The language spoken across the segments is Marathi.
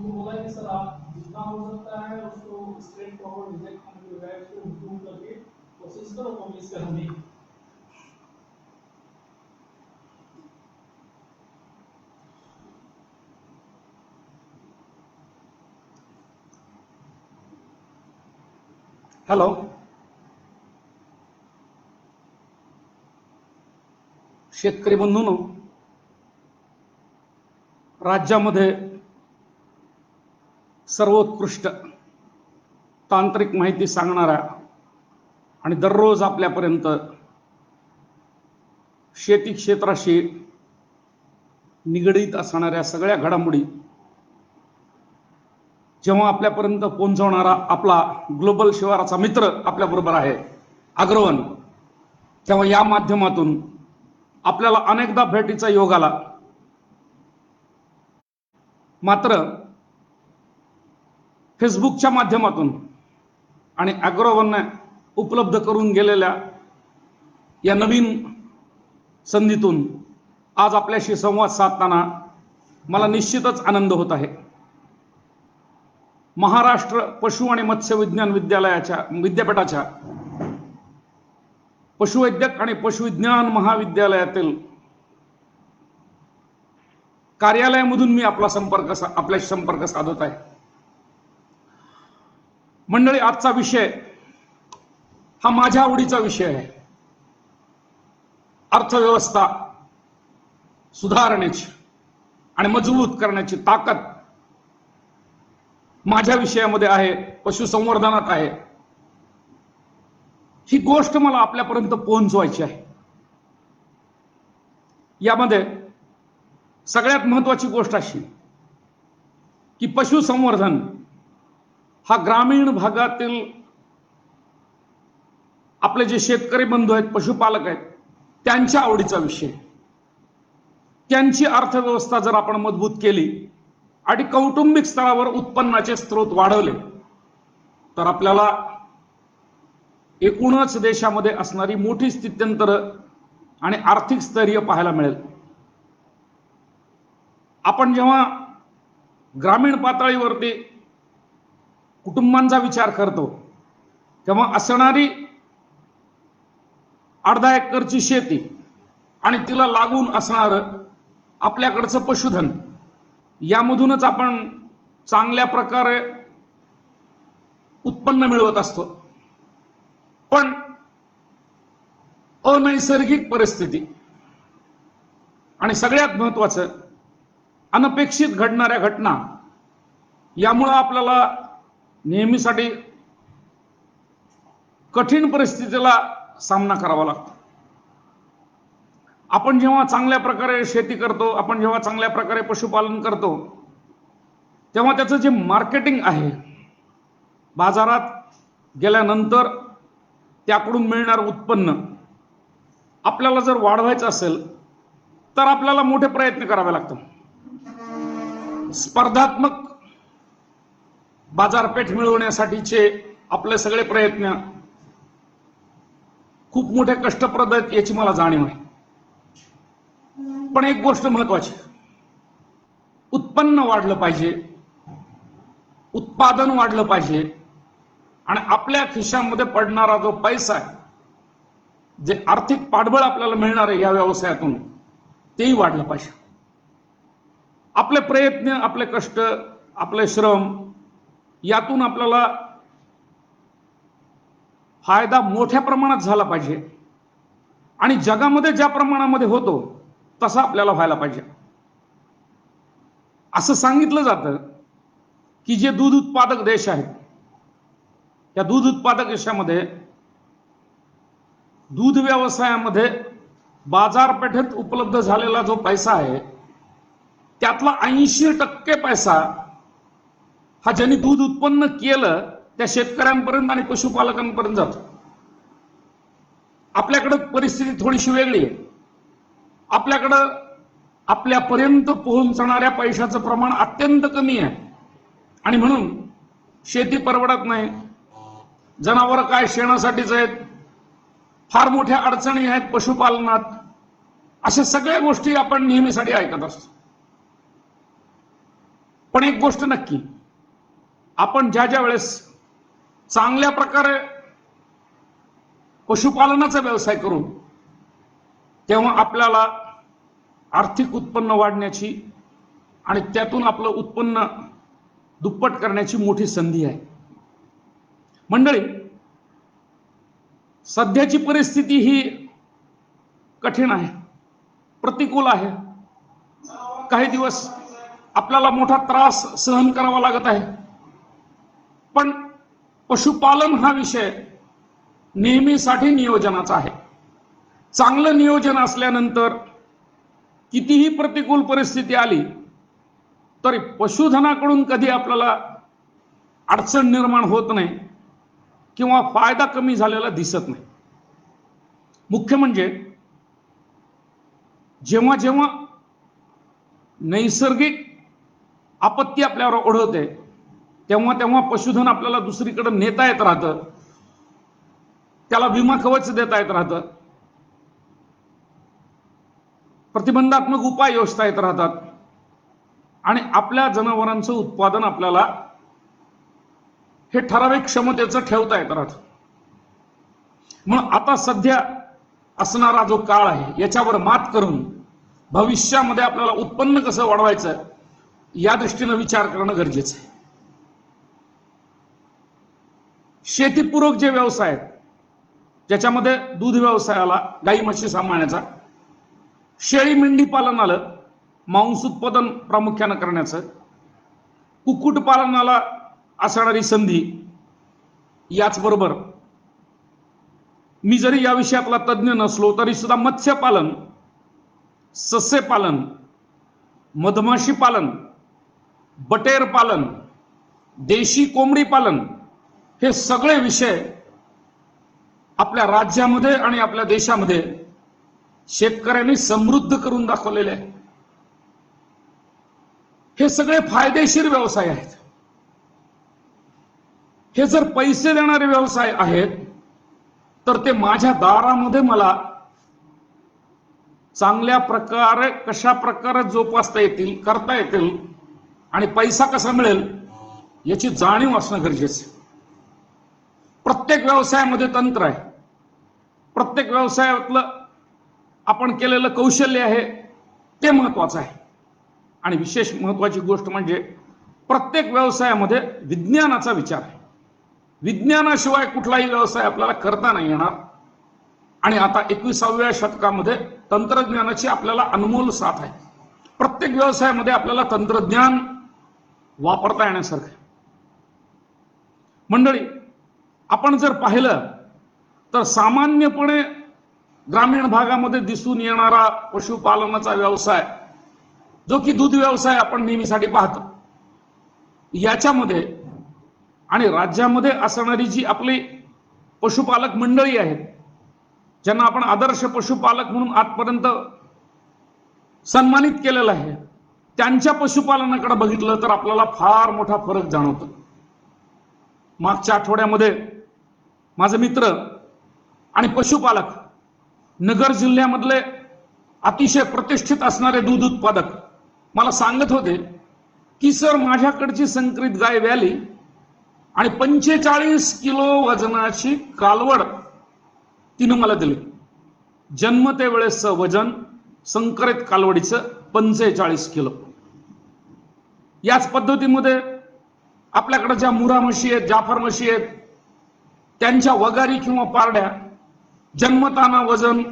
उनको बोला कि सर आप जितना हो सकता है उसको स्ट्रेट फॉरवर्ड रिजेक्ट जो है उसको इम्प्रूव करके कोशिश करो पब्लिश करने की। हॅलो, शेतकरी बंधूंनो, राज्यामध्ये सर्वोत्कृष्ट तांत्रिक माहिती सांगणाऱ्या आणि दररोज आपल्यापर्यंत शेती क्षेत्राशी निगडीत असणाऱ्या सगळ्या घडामोडी जेव्हा आपल्यापर्यंत पोहोचवणारा आपला ग्लोबल शिवाराचा मित्र आपल्याबरोबर आहे अग्रवन, तेव्हा या माध्यमातून आपल्याला अनेकदा भेटीचा योग आला, मात्र फेसबुकच्या माध्यमातून आणि अग्रवनने उपलब्ध करून गेलेल्या या नवीन संधीतून आज आपल्याशी संवाद साधताना मला निश्चितच आनंद होत आहे। महाराष्ट्र पशु आणि मत्स्य विज्ञान विद्यापीठाच्या पशुवैद्यक आणि पशुविज्ञान महाविद्यालयातील कार्यालयामधून मी आपल्याशी संपर्क साधत आहे। मंडळी, आजचा विषय हा माझ्या आवडीचा विषय आहे। अर्थव्यवस्था सुधारण्याची आणि मजबूत करण्याची ताकद माझ्या विषयामध्ये आहे, पशुसंवर्धनात आहे। ही गोष्ट मला आपल्यापर्यंत पोहोचवायची आहे। यामध्ये सगळ्यात महत्त्वाची गोष्ट अशी की पशुसंवर्धन हा ग्रामीण भागातील आपले जे शेतकरी बंधू आहेत, पशुपालक आहेत, त्यांच्या आवडीचा विषय। त्यांची अर्थव्यवस्था जर आपण मजबूत केली आणि कौटुंबिक स्तरावर उत्पन्नाचे स्रोत वाढवले तर आपल्याला एकूणच देशामध्ये असणारी मोठी स्थित्यंतर आणि आर्थिक स्थैर्य पाहायला मिळेल। आपण जेव्हा ग्रामीण पातळीवरती कुटुंबांचा विचार करतो तेव्हा असणारी अर्धा एकरची शेती आणि तिला लागून असणार आपल्याकडचं पशुधन, यामधूनच आपण चांगल्या प्रकारे उत्पन्न मिळवत असतो। पण अनैसर्गिक परिस्थिती आणि सगळ्यात महत्त्वाचं अनपेक्षित घडणाऱ्या घटना यामुळे आपल्याला नेहमीसाठी कठीण परिस्थितीला सामना करावा लागतो। आपण जेव्हा चांगल्या प्रकारे शेती करतो, आपण जेव्हा चांगल्या प्रकारे पशुपालन करतो, तेव्हा त्याचं जे मार्केटिंग आहे, बाजारात गेल्यानंतर त्याकडून मिळणारं उत्पन्न आपल्याला जर वाढवायचं असेल तर आपल्याला मोठे प्रयत्न करावे लागतात। स्पर्धात्मक बाजारपेठ मिळवण्यासाठीचे आपले सगळे प्रयत्न खूप मोठे कष्टप्रद आहेत याची मला जाणीव आहे। पण एक गोष्ट महत्त्वाची, उत्पन्न वाढलं पाहिजे, उत्पादन वाढलं पाहिजे आणि आपल्या खिशामध्ये पडणारा जो पैसा आहे, जे आर्थिक पाठबळ आपल्याला मिळणार आहे या व्यवसायातून, तेही वाढलं पाहिजे। आपले प्रयत्न, आपले कष्ट, आपले श्रम यातून आपल्याला फायदा मोठ्या प्रमाणात झाला पाहिजे आणि जगामध्ये ज्या प्रमाणामध्ये होतो तसा आपल्याला व्हायला पाहिजे। असं सांगितलं जातं की जे दूध उत्पादक देश आहेत, त्या दूध उत्पादक देशामध्ये दूध व्यवसायामध्ये बाजारपेठेत उपलब्ध झालेला जो पैसा आहे त्यातला 80% पैसा हा ज्यांनी दूध उत्पन्न केलं त्या शेतकऱ्यांपर्यंत आणि पशुपालकांपर्यंत जातो। आपल्याकडे परिस्थिती थोडीशी वेगळी आहे। आपल्याकडे आपल्यापर्यंत पोहोचणाऱ्या पैशाचं प्रमाण अत्यंत कमी आहे आणि म्हणून शेती परवडत नाही, जनावर काय शेणासाठीच आहेत, फार मोठ्या अडचणी आहेत पशुपालनात, अशा सगळ्या गोष्टी आपण नेहमीसाठी ऐकत असतो। पण एक गोष्ट नक्की, आपण ज्या ज्या वेळेस चांगल्या प्रकारे पशुपालनाचा व्यवसाय करू तेव्हा आपल्याला आर्थिक उत्पन्न वाढण्याची आणि त्यातून आपलं उत्पन्न दुप्पट करण्याची मोठी संधी आहे. मंडळी, सध्याची परिस्थिती ही कठीण आहे, प्रतिकूल आहे. काही दिवस आपल्याला मोठा त्रास सहन करावा लागत आहे, पण पशुपालन हा विषय नेहमीसाठी नियोजनाचा आहे. चांगलं नियोजन असल्यानंतर कितीही प्रतिकूल परिस्थिती आली तरी पशुधनाकडून कधी आपल्याला अडचण निर्माण होत नाही किंवा फायदा कमी झालेला दिसत नाही. मुख्य म्हणजे जेव्हा जेव्हा नैसर्गिक आपत्ती आपल्यावर ओढवते तेव्हा तेव्हा पशुधन आपल्याला दुसरीकडे नेता येत राहतं, त्याला विमा कवच देता येत राहतं, प्रतिबंधात्मक उपाय योजता येत राहतात आणि आपल्या जनावरांचं उत्पादन आपल्याला हे ठराविक क्षमतेचं ठेवता येत राहतं. म्हणून आता सध्या असणारा जो काळ आहे याच्यावर मात करून भविष्यामध्ये आपल्याला उत्पन्न कसं वाढवायचं या दृष्टीने विचार करणं गरजेचं आहे. शेतीपूरक जे व्यवसाय आहेत ज्याच्यामध्ये दूध व्यवसाय आला, गाई म्हशी सांभाळण्याचा, शेळी मेंढी पालन आलं, मांस उत्पादन प्रामुख्यानं करण्याचं, कुक्कुटपालनाला असणारी संधी, याचबरोबर मी जरी या विषयातला तज्ज्ञ नसलो तरी सुद्धा मत्स्यपालन, सस्यपालन, मधमाशी पालन, बटेर पालन, देशी कोंबडी पालन हे सगळे विषय आपल्या राज्यामध्ये आणि आपल्या देशामध्ये शेतकऱ्यांनी समृद्ध करून दाखवलेले आहे. हे सगळे फायदेशीर व्यवसाय आहेत. हे जर पैसे देणारे व्यवसाय आहेत तर ते माझ्या दारामध्ये मला चांगल्या प्रकारे कशा प्रकारे जोपासता येतील, करता येतील आणि पैसा कसा मिळेल याची जाणीव असणं गरजेचं आहे. प्रत्येक व्यवसायामध्ये तंत्र आहे, प्रत्येक व्यवसायातलं आपण केलेलं कौशल्य आहे ते महत्वाचं आहे. आणि विशेष महत्वाची गोष्ट म्हणजे प्रत्येक व्यवसायामध्ये विज्ञानाचा विचार आहे. विज्ञानाशिवाय कुठलाही व्यवसाय आपल्याला करता नाही येणार. आणि आता 21व्या शतकामध्ये तंत्रज्ञानाची आपल्याला अनमोल साथ आहे. प्रत्येक व्यवसायामध्ये आपल्याला तंत्रज्ञान वापरता येण्यासारखं आहे. मंडळी, आपण जर पाहिलं तर सामान्यपणे ग्रामीण भागामध्ये दिसून येणारा पशुपालनाचा व्यवसाय जो की दूध व्यवसाय आपण नेहमीसाठी पाहतो, याच्यामध्ये आणि राज्यामध्ये असणारी जी आपली पशुपालक मंडळी आहेत ज्यांना आपण आदर्श पशुपालक म्हणून आजपर्यंत सन्मानित केलेलं आहे, त्यांच्या पशुपालनाकडे बघितलं तर आपल्याला फार मोठा फरक जाणवतो. मागच्या आठवड्यामध्ये माझे मित्र आणि पशुपालक नगर जिल्ह्यामधले अतिशय प्रतिष्ठित असणारे दूध उत्पादक मला सांगत होते की सर, माझ्याकडची संकरित गाय व्याली आणि 45 किलो वजनाची कालवड तिनं मला दिली. जन्मते वेळेसचं वजन संकरित कालवडीचं 45 किलो. याच पद्धतीमध्ये आपल्याकडे ज्या मुरा म्हशी आहेत, जाफर म्हशी आहेत, त्यांच्या वगारी किंवा पारड्या जन्मताना वजन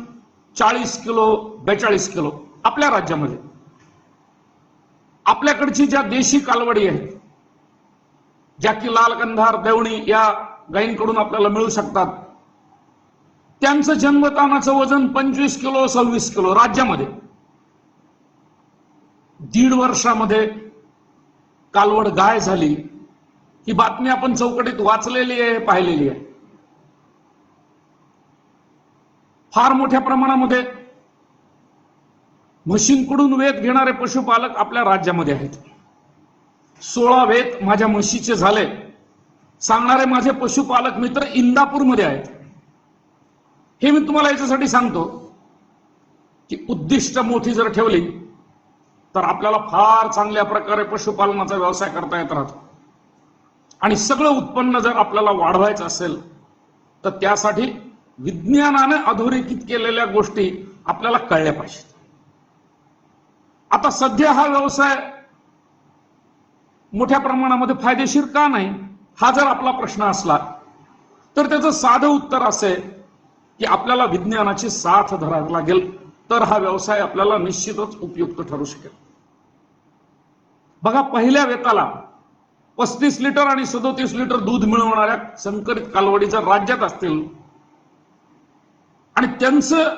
40 किलो 42 किलो आपल्या राज्यामध्ये. आपल्याकडची ज्या देशी कालवडी आहेत ज्या की लाल कंधार, देवणी या गायींकडून आपल्याला मिळू शकतात, त्यांचं जन्मतानाचं वजन 25 किलो 26 किलो राज्यामध्ये. 1.5 वर्षामध्ये कालवड गाय झाली ही बातमी आपण चौकटीत वाचलेली आहे, पाहिलेली आहे. फार मोठ्या प्रमाणामध्ये म्हशींकडून वेध घेणारे पशुपालक आपल्या राज्यामध्ये आहेत. 16 वेध माझ्या म्हशीचे झाले सांगणारे माझे पशुपालक मित्र इंदापूरमध्ये आहेत. हे मी तुम्हाला याच्यासाठी सांगतो की उद्दिष्ट मोठी जर ठेवली तर आपल्याला फार चांगल्या प्रकारे पशुपालनाचा व्यवसाय करता येत राहतो. आणि सगळं उत्पन्न जर आपल्याला वाढवायचं असेल तर त्यासाठी विज्ञानाने अधोरेखित केलेल्या गोष्टी आपल्याला कळल्या पाहिजेत. आता सध्या हा व्यवसाय मोठ्या प्रमाणामध्ये फायदेशीर का नाही, हा जर आपला प्रश्न असला तर त्याचं साधं उत्तर असे की आपल्याला विज्ञानाची साथ धरावी लागेल, तर हा व्यवसाय आपल्याला निश्चितच उपयुक्त ठरू शकेल. बघा, पहिल्या वेताला 35 लिटर आणि 37 लिटर दूध मिळवणाऱ्या संकरित कालवडी जर राज्यात असतील आणि त्यांचं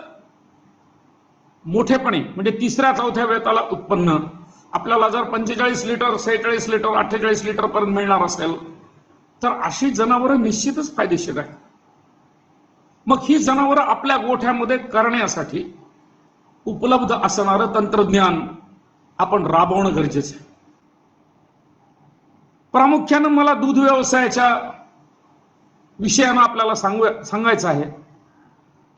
मोठेपणे म्हणजे तिसऱ्या चौथ्या वेताला उत्पन्न आपल्याला जर 45 लिटर 46 लिटर 48 लिटर पर्यंत मिळणार असेल तर अशी जनावरं निश्चितच फायदेशीर आहेत. मग ही जनावरं आपल्या गोठ्यामध्ये करण्यासाठी उपलब्ध असणारं तंत्रज्ञान आपण राबवणं गरजेचं आहे. प्रामुख्यानं मला दूध व्यवसायाच्या विषयानं आपल्याला सांगायचं आहे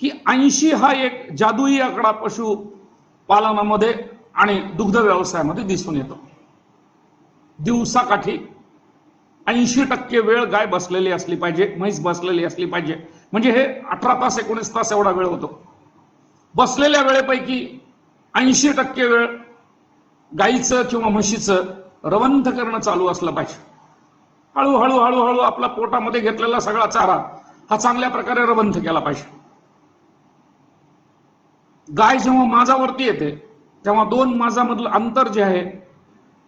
की 80 हा एक जादुई आकडा पशुपालनामध्ये आणि दुग्ध व्यवसायामध्ये दिसून येतो. दिवसाकाठी 80% वेळ गाय बसलेली असली पाहिजे, म्हैस बसलेली असली पाहिजे. म्हणजे हे 18 तास 19 तास एवढा वेळ होतो. बसलेल्या वेळेपैकी 80% वेळ गाईचं किंवा म्हशीचं रवंथ करणं चालू असलं पाहिजे. हळूहळू हळूहळू आपला पोटामध्ये घेतलेला सगळा चारा हा चांगल्या प्रकारे रवंथ केला पाहिजे. गाय जेव्हा माजावरती येते तेव्हा 2 माजामधलं अंतर जे आहे,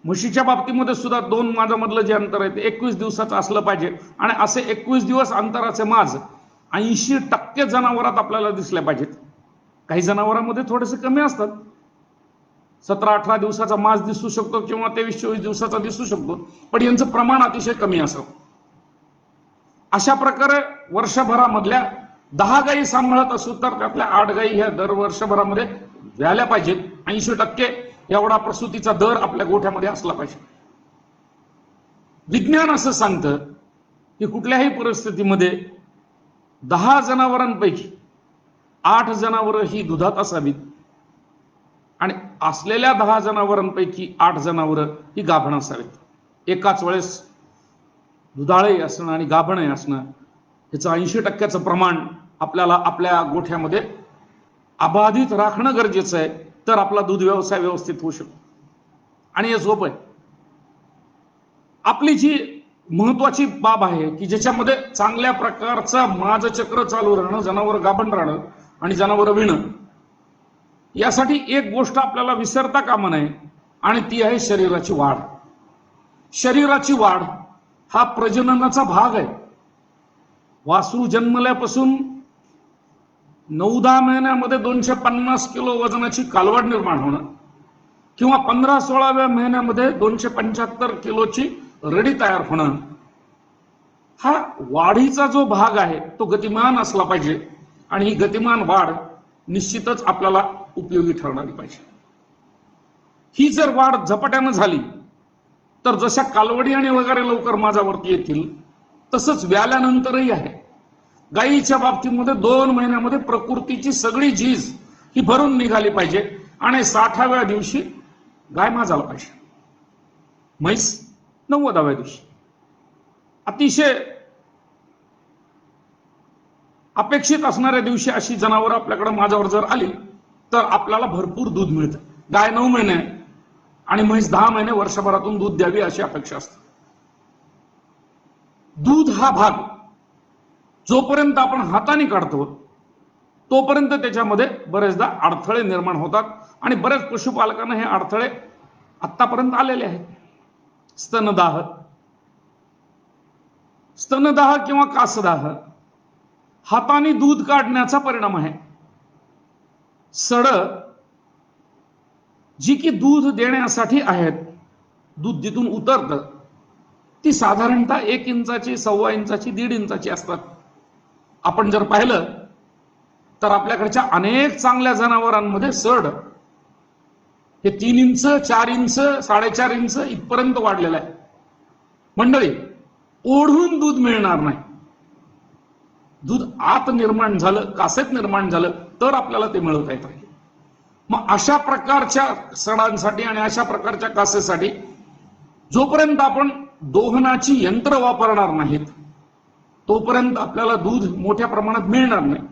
म्हशीच्या बाबतीमध्ये सुद्धा 2 माजामधलं जे अंतर आहे ते 21 दिवसाचं असलं पाहिजे. आणि असे 21 दिवस अंतराचे माज 80% जनावरात आपल्याला दिसले पाहिजेत. काही जनावरांमध्ये थोडेसे कमी असतात, 17-18 दिवसाचा माज दिसू शकतो किंवा 23-24 दिवसाचा दिसू शकतो, पण यांचं प्रमाण अतिशय कमी असतं. अशा प्रकारे वर्षभरामधल्या 10 गायी सांभाळत असू तर त्यातल्या 8 गायी ह्या दर वर्षभरामध्ये व्यायला पाहिजेत. 80% एवढा प्रसूतीचा दर आपल्या गोठ्यामध्ये असला पाहिजे. विज्ञान असं सांगतं की कुठल्याही परिस्थितीमध्ये 10 जनावरांपैकी 8 जनावरं ही दुधात असावीत आणि असलेल्या 10 जनावरांपैकी 8 जनावरं ही गाभण असावीत. एकाच वेळेस दुधाळे असणं आणि गाभणे असणं ह्याचं 80%चं प्रमाण आपल्याला आपल्या गोठ्यामध्ये अबाधित राखणं गरजेचं आहे, तर आपला दूध व्यवसाय व्यवस्थित होऊ शकतो. आणि हे सोपं आहे. आपली जी महत्वाची बाब आहे की ज्याच्यामध्ये चांगल्या प्रकारचा माजचक्र चालू राहणं, जनावर गाभण राहणं आणि जनावर विणं, यासाठी एक गोष्ट आपल्याला विसरता कामा नये आणि ती आहे शरीराची वाढ. शरीराची वाढ हा प्रजननाचा भाग आहे. वासरू जन्मल्यापासून 9-10 महिन्यामध्ये 250 किलो वजनाची कालवड निर्माण होणं किंवा 15-16व्या महिन्यामध्ये 275 किलोची रडी तयार होणं, हा वाढीचा जो भाग आहे तो गतिमान असला पाहिजे. आणि ही गतिमान वाढ निश्चितच आपल्याला उपयोगी ठरणारी पाहिजे. ही जर वाढ झपाट्यानं झाली तर जशा कालवडी आणि वगैरे लवकर माझ्यावरती येतील, तसंच व्याल्यानंतरही आहे. गायीच्या बाबतीमध्ये 2 महिन्यामध्ये प्रकृतीची सगळी झीज ही भरून निघाली पाहिजे आणि 60व्या दिवशी गाय माजाला पाहिजे. म्हैस 90व्या दिवशी. अतिशय अपेक्षित असणाऱ्या दिवशी अशी जनावरं आपल्याकडे माझ्यावर जर आली तर आपल्याला भरपूर दूध मिळतं. गाय 9 महिने आणि म्हैस 10 महिने वर्षभरातून दूध द्यावी अशी अपेक्षा असते. दूध हा भाग जोपर्यंत आपण हाताने काढतो तोपर्यंत त्याच्यामध्ये बरेचदा अडथळे निर्माण होतात आणि बरेच पशुपालकांना हे अडथळे आतापर्यंत आलेले आहेत. स्तनदाह किंवा कासदाह हाताने दूध काढण्याचा परिणाम आहे. सड जी की दूध देण्यासाठी आहेत, दूध जिथून उतरतं ती साधारणतः 1 इंचाची 1.25 इंचाची 1.5 इंचाची असतात. आपण जर पाहिलं तर आपल्याकडच्या अनेक चांगल्या जनावरांमध्ये सड हे 3 इंच 4 इंच 4.5 इंच इथपर्यंत वाढलेलं आहे. मंडळी, ओढून दूध मिळणार नाही. दूध आत निर्माण झालं, कासेत निर्माण झालं तर आपल्याला ते मिळवता येत आहे. मग अशा प्रकारच्या सणांसाठी आणि अशा प्रकारच्या कासेसाठी जोपर्यंत आपण दोहनाची यंत्र वापरणार नाहीत तोपर्यंत आपल्याला दूध मोठ्या प्रमाणात मिळणार नाही.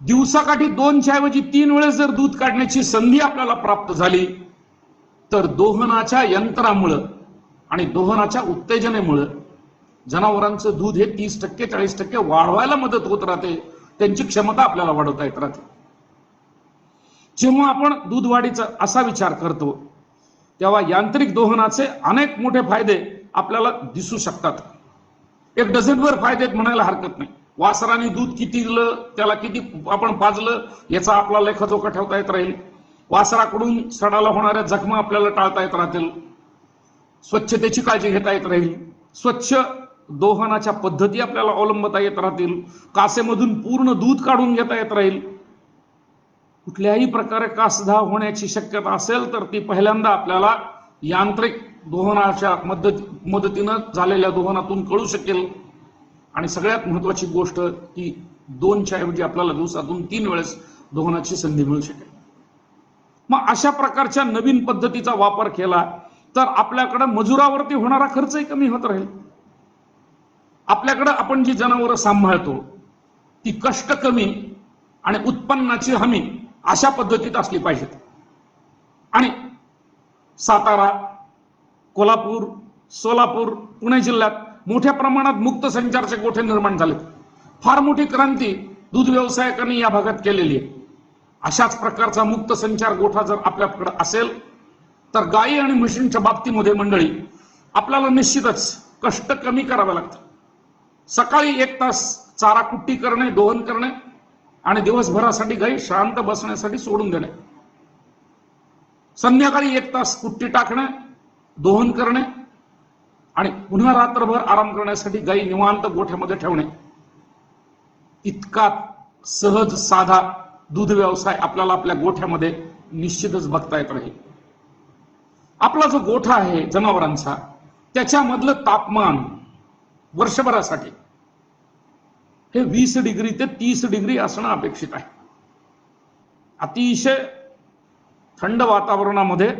दिवसाकाठी 2च्या ऐवजी 3 वेळेस जर दूध काढण्याची संधी आपल्याला प्राप्त झाली तर दोहनाच्या यंत्रामुळं आणि दोहनाच्या उत्तेजनेमुळं जनावरांचं दूध हे 30% 40% वाढवायला मदत होत राहते. त्यांची क्षमता आपल्याला वाढवता येत राहते. जेव्हा आपण दूध वाढीचा असा विचार करतो तेव्हा यांत्रिक दोहनाचे अनेक मोठे फायदे आपल्याला दिसू शकतात. एक डझनभर फायदे म्हणायला हरकत नाही. वासराने दूध किती दिलं, त्याला किती आपण पाजलं याचा आपला लेखाजोखा ठेवता येत राहील. वासराकडून सडाला होणाऱ्या जखमा आपल्याला टाळता येत राहतील. स्वच्छतेची काळजी घेता येत राहील. स्वच्छ दोहनाच्या पद्धती आपल्याला अवलंबता येत राहतील. कासेमधून पूर्ण दूध काढून घेता येत राहील. कुठल्याही प्रकारे कासधा होण्याची शक्यता असेल तर ती पहिल्यांदा आपल्याला यांत्रिक दोहनाच्या मदतीनं झालेल्या दोहनातून कळू शकेल. आणि सगळ्यात महत्वाची गोष्ट की 2च्या ऐवजी आपल्याला दिवसातून 3 वेळेस दोहनाची संधी मिळू शकेल. मग अशा प्रकारच्या नवीन पद्धतीचा वापर केला तर आपल्याकडे मजुरावरती होणारा खर्चही कमी होत राहील. आपल्याकडे आपण जी जनावरं सांभाळतो ती कष्ट कमी आणि उत्पन्नाची हमी अशा पद्धतीत असली पाहिजेत. आणि सातारा, कोल्हापूर, सोलापूर, पुणे जिल्ह्यात मोठ्या प्रमाणात मुक्त संचारचे गोठे निर्माण झालेत. फार मोठी क्रांती दूध व्यवसायिकांनी या भागात केलेली आहे. अशाच प्रकारचा मुक्त संचार गोठा जर आपल्याकडे असेल तर गायी आणि म्हशींच्या बाबतीमध्ये मंडळी आपल्याला निश्चितच कष्ट कमी करावे लागतात. सकाळी 1 तास चारा कुट्टी करणे, दोहन करणे आणि दिवसभरासाठी गायी शांत बसण्यासाठी सोडून देणे. संध्याकाळी 1 तास कुट्टी टाकणे, दोहन करणे आणि पुन्हा रात्रभर आराम करण्यासाठी गायी निवांत गोठ्यामध्ये ठेवणे. इतका सहज साधा दूध व्यवसाय आपल्याला आपल्या गोठ्यामध्ये निश्चितच बघता येत राहील. आपला जो गोठा आहे जनावरांचा त्याच्यामधलं तापमान वर्षभरासाठी हे 20 डिग्री ते 30 डिग्री असणं अपेक्षित आहे. अतिशय थंड वातावरणामध्ये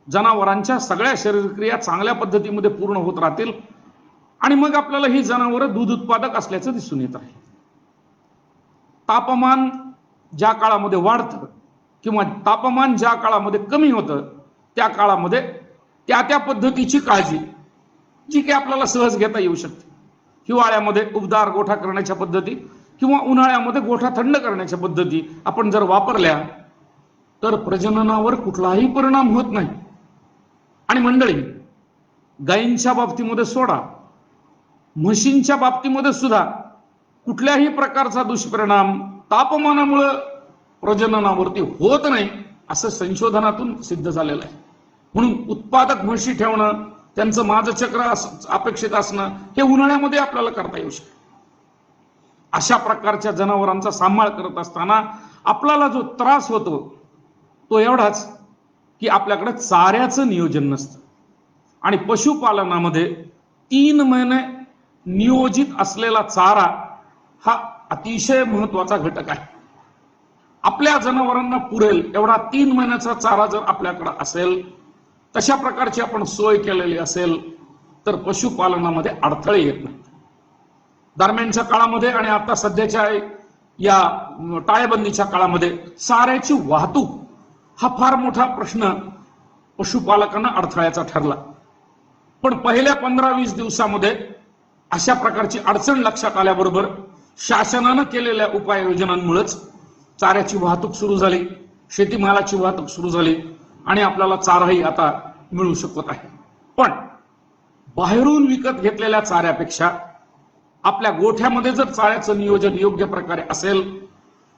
जनावरांच्या सगळ्या शरीरक्रिया चांगल्या पद्धतीमध्ये पूर्ण होत राहतील आणि मग आपल्याला ही जनावरं दूध उत्पादक असल्याचं दिसून येत आहे. तापमान ज्या काळामध्ये वाढतं किंवा तापमान ज्या काळामध्ये कमी होतं त्या काळामध्ये त्या पद्धतीची काळजी जी की आपल्याला सहज घेता येऊ शकते. हिवाळ्यामध्ये उबदार गोठा करण्याच्या पद्धती किंवा उन्हाळ्यामध्ये गोठा थंड करण्याच्या पद्धती आपण जर वापरल्या तर प्रजननावर कुठलाही परिणाम होत नाही. आणि मंडळी, गायींच्या बाबतीमध्ये सोडा, म्हशींच्या बाबतीमध्ये सुद्धा कुठल्याही प्रकारचा दुष्परिणाम तापमानामुळे प्रजननावरती होत नाही असं संशोधनातून सिद्ध झालेलं आहे. म्हणून उत्पादक म्हशी ठेवणं, त्यांचं माझचक्र अपेक्षित असणं हे उन्हाळ्यामध्ये आपल्याला करता येऊ शकतं. अशा प्रकारच्या जनावरांचा सांभाळ करत असताना आपल्याला जो त्रास होतो तो एवढाच की आपल्याकडे चाऱ्याचं नियोजन नसतं. आणि पशुपालनामध्ये 3 महिने नियोजित असलेला चारा हा अतिशय महत्वाचा घटक आहे. आपल्या जनावरांना पुरेल एवढा 3 महिन्याचा चारा जर आपल्याकडे असेल, तशा प्रकारची आपण सोय केलेली असेल तर पशुपालनामध्ये अडथळे येत नाहीत. दरम्यानच्या काळामध्ये आणि आता सध्याच्या या टाळेबंदीच्या काळामध्ये चाऱ्याची वाहतूक हा फार मोठा प्रश्न पशुपालकांना अडथळ्याचा ठरला. पण पहिल्या 15-20 दिवसामध्ये अशा प्रकारची अडचण लक्षात आल्याबरोबर शासनानं केलेल्या उपाययोजनांमुळेच चाऱ्याची वाहतूक सुरू झाली, शेतीमालाची वाहतूक सुरू झाली आणि आपल्याला चाराही आता मिळू शकत आहे. पण बाहेरून विकत घेतलेल्या चाऱ्यापेक्षा आपल्या गोठ्यामध्ये जर चाऱ्याचं नियोजन योग्य प्रकारे असेल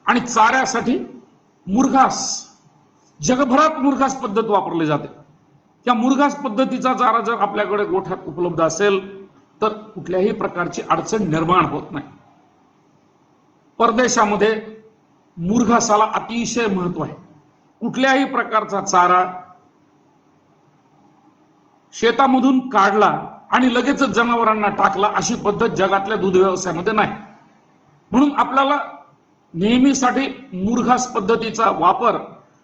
आणि चाऱ्यासाठी मुरघास, जगभरात मुरघास पद्धत वापरली जाते, त्या मुरघास पद्धतीचा चारा जर आपल्याकडे गोठ्यात उपलब्ध असेल तर कुठल्याही प्रकारची अडचण निर्माण होत नाही. परदेशामध्ये मुरघासाला अतिशय महत्व आहे. कुठल्याही प्रकारचा चारा शेतामधून काढला आणि लगेचच जनावरांना टाकला अशी पद्धत जगातल्या दूध व्यवसायामध्ये नाही. म्हणून आपल्याला नेहमीसाठी मुरघास पद्धतीचा वापर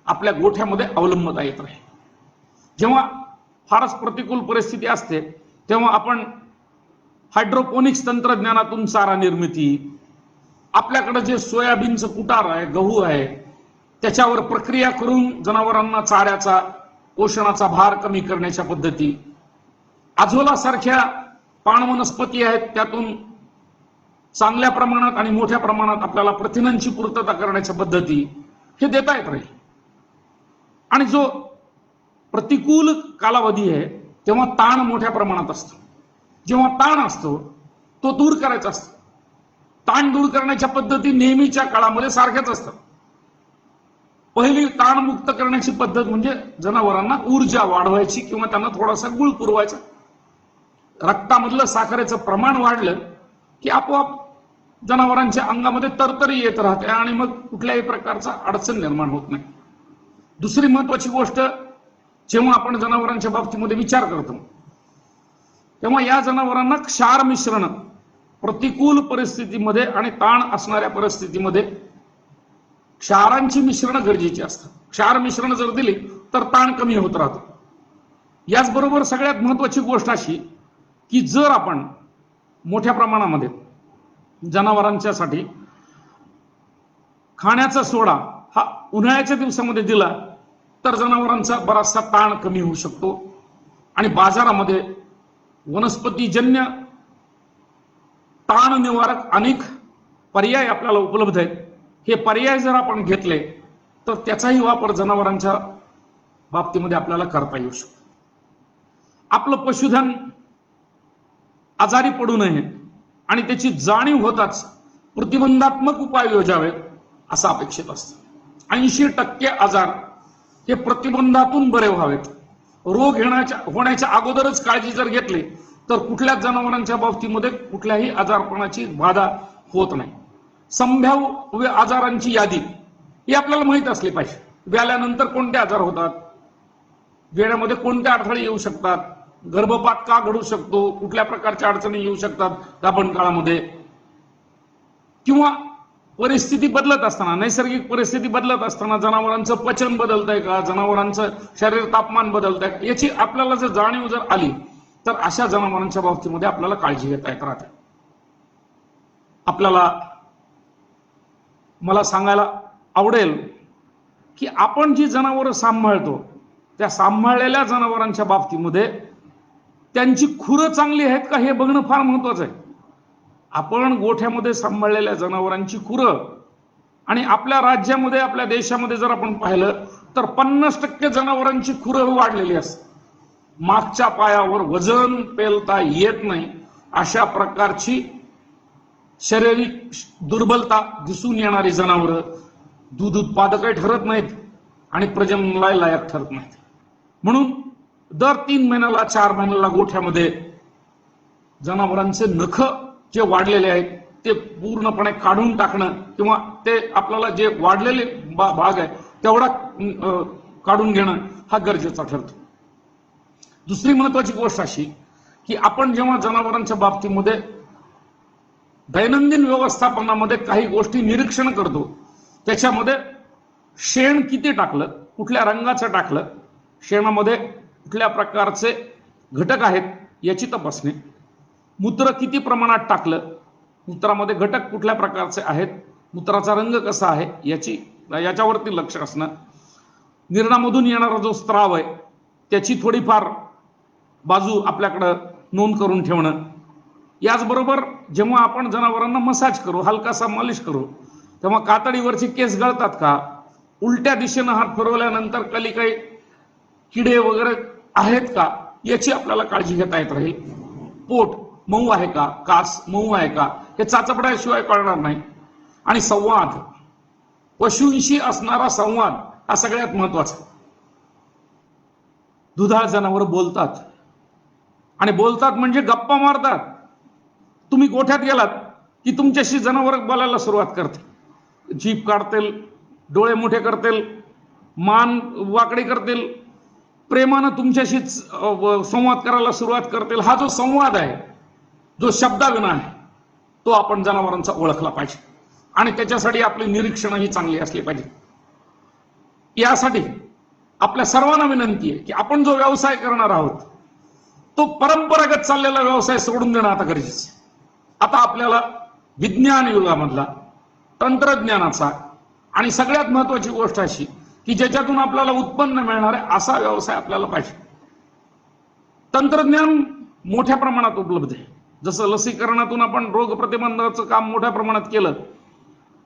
आपल्या गोठ्यामध्ये अवलंबता येत आहे. जेव्हा फारच प्रतिकूल परिस्थिती असते तेव्हा आपण हायड्रोपोनिक्स तंत्रज्ञानातून चारा निर्मिती, आपल्याकडे जे सोयाबीनचं कुटार आहे, गहू आहे, त्याच्यावर प्रक्रिया करून जनावरांना चाऱ्याचा पोषणाचा भार कमी करण्याच्या पद्धती, आझोला सारख्या पाण वनस्पती आहेत त्यातून चांगल्या प्रमाणात आणि मोठ्या प्रमाणात आपल्याला प्रथिनांची पूर्तता करण्याच्या पद्धती हे देता येत राहील. आणि जो प्रतिकूल कालावधी आहे तेव्हा ताण मोठ्या प्रमाणात असतो. जेव्हा ताण असतो तो दूर करायचा असतो. ताण दूर करण्याच्या पद्धती नेहमीच्या काळामध्ये सारख्याच असतात. पहिली ताण मुक्त करण्याची पद्धत म्हणजे जनावरांना ऊर्जा वाढवायची किंवा त्यांना थोडासा गुळ पुरवायचा. रक्तामधलं साखरेचं प्रमाण वाढलं की आपोआप जनावरांच्या अंगामध्ये तरतरी येत राहते आणि मग कुठल्याही प्रकारचा अडचण निर्माण होत नाही. दुसरी महत्वाची गोष्ट, जेव्हा आपण जनावरांच्या बाबतीमध्ये विचार करतो तेव्हा या जनावरांना क्षार मिश्रण प्रतिकूल परिस्थितीमध्ये आणि ताण असणाऱ्या परिस्थितीमध्ये क्षारांची मिश्रण गरजेची असतात. क्षार मिश्रण जर दिली तर ताण कमी होत राहतो. याचबरोबर सगळ्यात महत्वाची गोष्ट अशी की जर आपण मोठ्या प्रमाणामध्ये जनावरांच्यासाठी खाण्याचा सोडा हा उन्हाळ्याच्या दिवसामध्ये दिला तर जनावरांचा बराचसा ताण कमी होऊ शकतो. आणि बाजारामध्ये वनस्पतीजन्य ताण निवारक अनेक पर्याय आपल्याला उपलब्ध आहेत. हे पर्याय जर आपण घेतले तर त्याचाही वापर जनावरांच्या बाबतीमध्ये आपल्याला करता येऊ शकतो. आपलं पशुधन आजारी पडू नये आणि त्याची जाणीव होताच प्रतिबंधात्मक उपाय योजावेत असं अपेक्षित असतं. 80% आजार हे प्रतिबंधातून बरे व्हावेत. रोग होण्याच्या अगोदरच काळजी जर घेतली तर कुठल्याच जनावरांच्या बाबतीमध्ये कुठल्याही आजारपणाची बाधा होत नाही. संभाव्य आजारांची यादी ही आपल्याला माहित असली पाहिजे. व्याल्यानंतर कोणते आजार होतात, वेळेमध्ये कोणते अडथळे येऊ शकतात, गर्भपात का घडू शकतो, कुठल्या प्रकारच्या अडचणी येऊ शकतात गाभण काळामध्ये, किंवा परिस्थिती बदलत असताना, नैसर्गिक परिस्थिती बदलत असताना जनावरांचं पचन बदलतंय का, जनावरांचं शरीर तापमान बदलतंय का, याची आपल्याला जर जाणीव जर आली तर अशा जनावरांच्या बाबतीमध्ये आपल्याला काळजी घेता येत राहते. मला सांगायला आवडेल की आपण जी जनावरं सांभाळतो त्या सांभाळलेल्या जनावरांच्या बाबतीमध्ये त्यांची खुरं चांगली आहेत का हे बघणं फार महत्वाचं आहे. आपण गोठ्यामध्ये सांभाळलेल्या जनावरांची खुरं आणि आपल्या राज्यामध्ये आपल्या देशामध्ये जर आपण पाहिलं तर 50% जनावरांची खुरं वाढलेली असते. मागच्या पायावर वजन पेलता येत नाही अशा प्रकारची शारीरिक दुर्बलता दिसून येणारी जनावरं दूध उत्पादकही ठरत नाहीत आणि प्रजननाला लायक ठरत नाहीत. म्हणून दर 3 महिन्याला 4 महिन्याला गोठ्यामध्ये जनावरांचे नख जे वाढलेले आहेत ते पूर्णपणे काढून टाकणं किंवा ते आपल्याला जे वाढलेले भाग आहे तेवढा काढून घेणं हा गरजेचा ठरतो. दुसरी महत्वाची गोष्ट अशी की आपण जेव्हा जनावरांच्या बाबतीमध्ये दैनंदिन व्यवस्थापनामध्ये काही गोष्टी निरीक्षण करतो त्याच्यामध्ये शेण किती टाकलं, कुठल्या रंगाचं टाकलं, शेणामध्ये कुठल्या प्रकारचे घटक आहेत याची तपासणी, मूत्र किती प्रमाणात टाकलं, मूत्रामध्ये घटक कुठल्या प्रकारचे आहेत, मूत्राचा रंग कसा आहे याच्यावरती लक्ष असणं, निर्णामधून येणारा जो स्त्राव आहे त्याची थोडीफार बाजू आपल्याकडं नोंद करून ठेवणं. याचबरोबर जेव्हा आपण जनावरांना मसाज करू, हलकासा मालिश करू तेव्हा कातडीवरचे केस गळतात का, उलट्या दिशेनं हात फिरवल्यानंतर खाली काही किडे वगैरे आहेत का याची आपल्याला काळजी घेता येत राहील. पोट मऊ आहे का, कास मऊ आहे का हे चाचपड्याशिवाय कळणार नाही. आणि संवाद, पशूंशी असणारा संवाद हा सगळ्यात महत्वाचा. दुधाळ जनावर बोलतात आणि बोलतात म्हणजे गप्पा मारतात. तुम्ही गोठ्यात गेलात की तुमच्याशी जनावर बोलायला सुरुवात करते, जीभ काढतील, डोळे मोठे करतील, मान वाकडी करतील, प्रेमानं तुमच्याशी संवाद करायला सुरुवात करतील. हा जो संवाद आहे, जो शब्दाविना आहे, तो आपण जनावरांचा ओळखला पाहिजे. आणि त्याच्यासाठी आपली निरीक्षणही चांगली असली पाहिजे. यासाठी आपल्या सर्वांना विनंती आहे की आपण जो व्यवसाय करणार आहोत तो परंपरागत चाललेला व्यवसाय सोडून देणं आता गरजेचं आहे. आता आपल्याला विज्ञान युगामधला, तंत्रज्ञानाचा आणि सगळ्यात महत्वाची गोष्ट अशी की ज्याच्यातून आपल्याला उत्पन्न मिळणार आहे असा व्यवसाय आपल्याला पाहिजे. तंत्रज्ञान मोठ्या प्रमाणात उपलब्ध आहे. जसं लसीकरणातून आपण रोग प्रतिबंधाचं काम मोठ्या प्रमाणात केलं,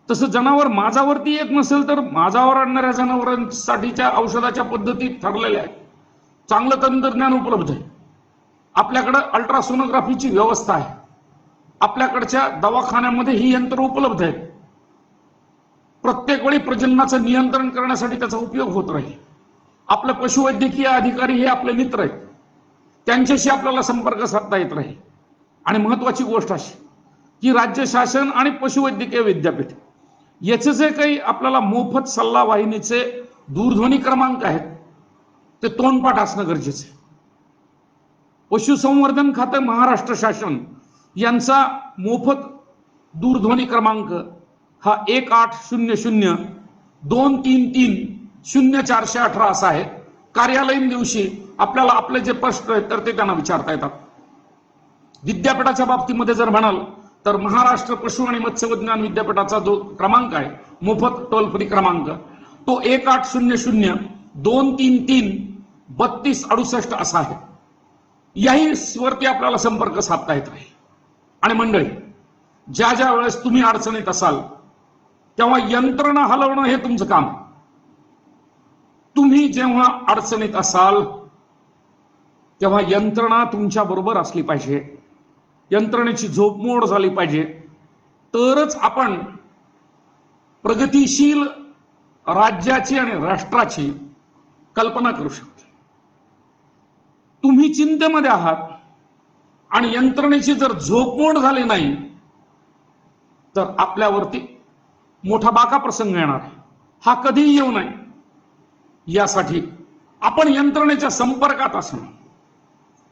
तसं जनावर माझावरती येत नसेल तर माझावर आणणाऱ्या जनावरांसाठीच्या औषधाच्या पद्धती ठरलेल्या आहेत. चांगलं तंत्रज्ञान उपलब्ध आहे. आपल्याकडे अल्ट्रासोनोग्राफीची व्यवस्था आहे. आपल्याकडच्या दवाखान्यामध्ये ही यंत्र उपलब्ध आहेत. प्रत्येक वेळी प्रजननाचं नियंत्रण करण्यासाठी त्याचा उपयोग होत राहील. आपले पशुवैद्यकीय अधिकारी हे आपले मित्र आहेत, त्यांच्याशी आपल्याला संपर्क साधता येत राहील. आणि महत्वाची गोष्ट अशी की राज्य शासन आणि पशुवैद्यकीय विद्यापीठ याचे जे काही आपल्याला मोफत सल्ला वाहिनीचे दूरध्वनी क्रमांक आहेत ते तोंडपाठ असणं गरजेचं आहे. पशुसंवर्धन खाते महाराष्ट्र शासन यांचा मोफत दूरध्वनी क्रमांक हा 1800-233-0418 असा आहे. कार्यालयीन दिवशी आपल्याला आपले जे प्रश्न आहेत तर ते त्यांना विचारता येतात. विद्यापीठाच्या बाबतीमध्ये जर म्हणाल तर महाराष्ट्र पशु आणि मत्स्य विज्ञान विद्यापीठाचा जो क्रमांक आहे मोफत टोल फ्री क्रमांक तो 1800-233-3268 असा आहे. याही वरती आपल्याला संपर्क साधता येत आहे. आणि मंडळी, ज्या ज्या वेळेस तुम्ही अडचणीत असाल तेव्हा यंत्रणा हलवणं हे तुमचं काम. तुम्ही जेव्हा अडचणीत असाल तेव्हा यंत्रणा तुमच्या बरोबर असली पाहिजे. यंत्रणेची झोपमोड झाली पाहिजे, तरच आपण प्रगतीशील राज्याची आणि राष्ट्राची कल्पना करू शकतो. तुम्ही चिंतेमध्ये आहात आणि यंत्रणेची जर झोपमोड झाली नाही तर आपल्यावरती मोठा बाका प्रसंग येणार आहे. हा कधीही येऊ नये यासाठी आपण यंत्रणेच्या संपर्कात असणं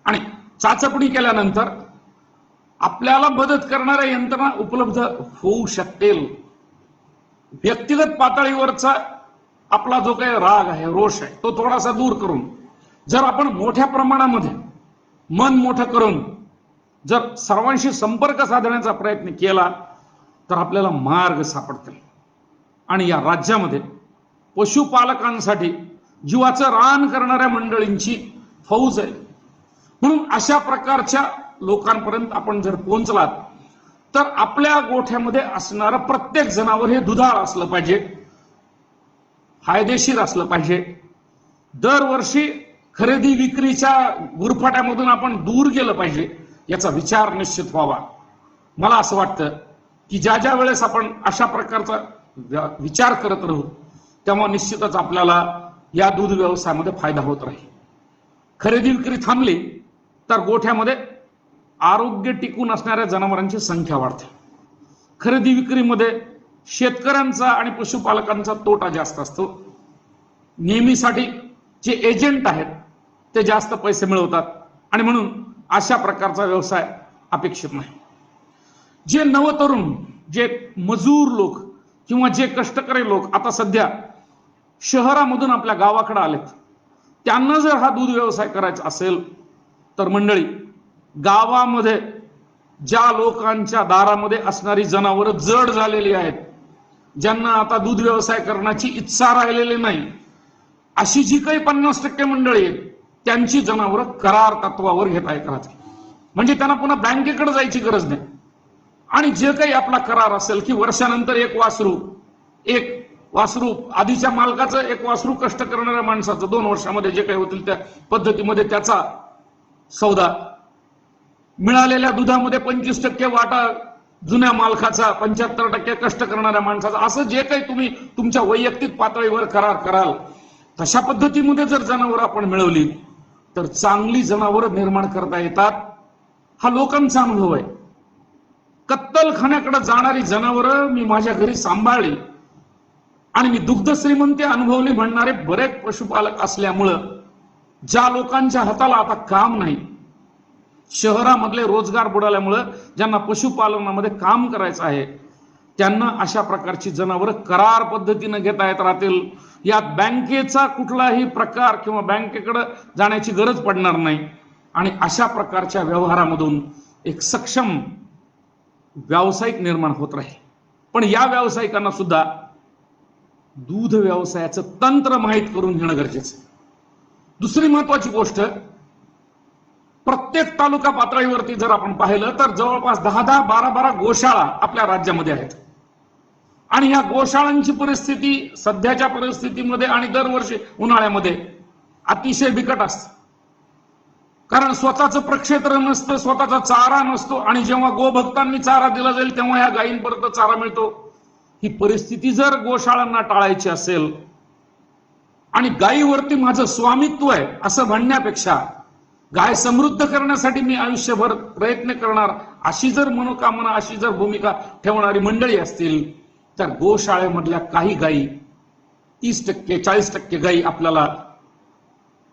आणि चाचपणी केल्यानंतर आपल्याला मदत करणाऱ्या यंत्रणा उपलब्ध होऊ शकतील. व्यक्तिगत पातळीवरचा आपला जो काही राग आहे, रोष आहे, तो थोडासा दूर करून जर आपण मोठ्या प्रमाणामध्ये मन मोठं करून जर सर्वांशी संपर्क साधण्याचा प्रयत्न केला तर आपल्याला मार्ग सापडतील. आणि या राज्यामध्ये पशुपालकांसाठी जीवाचं रान करणाऱ्या मंडळींची फौज आहे. म्हणून अशा प्रकारच्या लोकांपर्यंत आपण जर पोहोचलात तर आपल्या गोठ्यामध्ये असणारं प्रत्येक जनावर हे दुधाळ असलं पाहिजे, फायदेशीर असलं पाहिजे. दरवर्षी खरेदी विक्रीच्या गुरफाट्यामधून आपण दूर गेलं पाहिजे याचा विचार निश्चित व्हावा. मला असं वाटतं की ज्या ज्या वेळेस आपण अशा प्रकारचा विचार करत राहू तेव्हा निश्चितच आपल्याला या दूध व्यवसायामध्ये फायदा होत राहील. खरेदी विक्री थांबली तर गोठ्यामध्ये आरोग्य टिकून असणाऱ्या जनावरांची संख्या वाढते. खरेदी विक्रीमध्ये शेतकऱ्यांचा आणि पशुपालकांचा तोटा जास्त असतो. नेहमीसाठी जे एजंट आहेत ते जास्त पैसे मिळवतात आणि म्हणून अशा प्रकारचा व्यवसाय अपेक्षित नाही. जे नवतरुण, जे मजूर लोक किंवा जे कष्टकरी लोक आता सध्या शहरामधून आपल्या गावाकडे आलेत, त्यांना जर हा दूध व्यवसाय करायचा असेल तर मंडळी, गावामध्ये ज्या लोकांच्या दारामध्ये असणारी जनावरं जड झालेली आहेत, ज्यांना आता दूध व्यवसाय करण्याची इच्छा राहिलेली नाही, अशी जी काही 50% मंडळी आहेत त्यांची जनावरं करार तत्वावर घेता येतात. म्हणजे त्यांना पुन्हा बँकेकडे जायची गरज नाही. आणि जे काही आपला करार असेल की वर्षानंतर एक वासरू आधीच्या मालकाचं, एक वासरू कष्ट करणाऱ्या माणसाचं 2 वर्षामध्ये जे काही होतील त्या पद्धतीमध्ये त्याचा सौदा, मिळालेल्या दुधामध्ये 25% वाटा जुन्या मालकाचा, 75% कष्ट करणाऱ्या माणसाचा, असं जे काही तुम्ही तुमच्या वैयक्तिक पातळीवर करार कराल तशा पद्धतीमध्ये जर जनावरं आपण मिळवली तर चांगली जनावरं निर्माण करता येतात. हा लोकांचा अनुभव आहे. कत्तलखान्याकडे जाणारी जनावरं मी माझ्या घरी सांभाळली आणि मी दुग्ध श्रीमंती अनुभवली म्हणणारे बरेच पशुपालक असल्यामुळं ज्या लोकांच्या हाताला आता काम नाही, शहरामधले रोजगार बुडाल्यामुळं ज्यांना पशुपालनामध्ये काम करायचं आहे त्यांना अशा प्रकारची जनावरं करार पद्धतीनं घेता येत राहतील. यात बँकेचा कुठलाही प्रकार किंवा बँकेकडे जाण्याची गरज पडणार नाही आणि अशा प्रकारच्या व्यवहारामधून एक सक्षम व्यावसायिक निर्माण होत राहील. पण या व्यावसायिकांना सुद्धा दूध व्यवसायाचं तंत्र माहीत करून घेणं गरजेचं आहे. दुसरी महत्वाची गोष्ट, प्रत्येक तालुका पातळीवरती जर आपण पाहिलं तर जवळपास 10-10, 12-12 गोशाळा आपल्या राज्यामध्ये आहेत आणि ह्या गोशाळांची परिस्थिती सध्याच्या परिस्थितीमध्ये आणि दरवर्षी उन्हाळ्यामध्ये अतिशय बिकट असते. कारण स्वतःचं प्रक्षेत्र नसतं, स्वतःचा चारा नसतो आणि जेव्हा गोभक्तांनी चारा दिला जाईल तेव्हा ह्या गायींपर्यंत चारा मिळतो. ही परिस्थिती जर गोशाळांना टाळायची असेल आणि गायीवरती माझं स्वामित्व आहे असं म्हणण्यापेक्षा गाय समृद्ध करण्यासाठी मी आयुष्यभर प्रयत्न करणार अशी जर मनोकामना, अशी जर भूमिका ठेवणारी मंडळी असतील तर गोशाळेमधल्या काही गायी 30%, 40% गायी आपल्याला